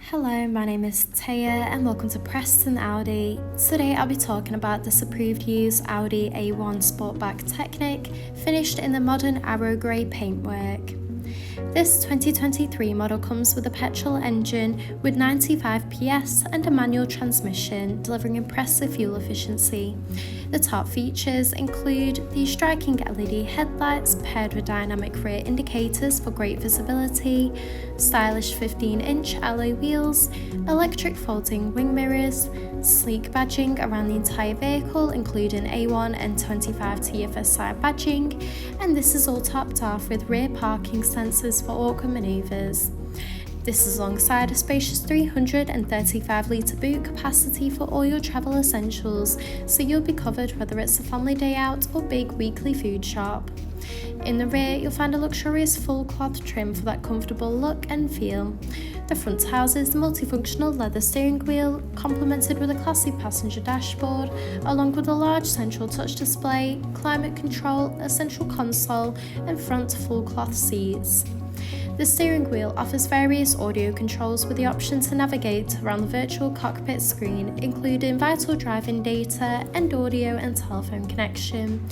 Hello, my name is Taya and welcome to Preston Audi. Today I'll be talking about this approved use Audi A1 Sportback Technik finished in the modern arrow grey paintwork. This 2023 model comes with a petrol engine with 95 PS and a manual transmission, delivering impressive fuel efficiency. The top features include the striking LED headlights paired with dynamic rear indicators for great visibility, stylish 15-inch alloy wheels, electric folding wing mirrors, sleek badging around the entire vehicle including A1 and 25 TFSI badging, and this is all topped off with rear parking sensors for awkward manoeuvres. This is alongside a spacious 335 litre boot capacity for all your travel essentials, so you'll be covered whether it's a family day out or big weekly food shop. In the rear, you'll find a luxurious full cloth trim for that comfortable look and feel. The front houses the multifunctional leather steering wheel, complemented with a classy passenger dashboard, along with a large central touch display, climate control, a central console, and front full cloth seats. The steering wheel offers various audio controls with the option to navigate around the virtual cockpit screen, including vital driving data and audio and telephone connection.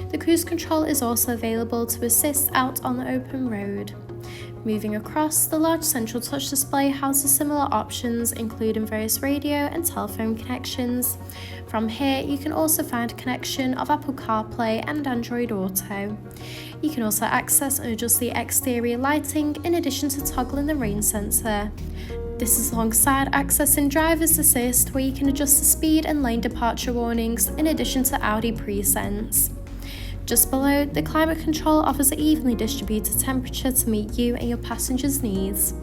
The cruise control is also available to assist out on the open road. Moving across, the large central touch display houses similar options, including various radio and telephone connections. From here, you can also find connection of Apple Carplay and Android Auto. You can also access and adjust the exterior lighting in addition to toggling the rain sensor. This is alongside accessing driver's assist, where you can adjust the speed and lane departure warnings in addition to Audi Presense. Just below, the climate control offers an evenly distributed temperature to meet you and your passengers' needs.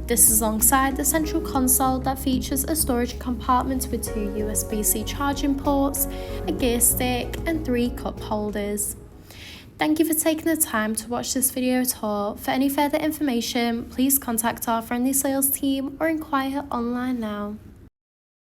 This is alongside the central console that features a storage compartment with 2 USB-C charging ports, a gear stick, and 3 cup holders. Thank you for taking the time to watch this video at all. For any further information, please contact our friendly sales team or inquire online now.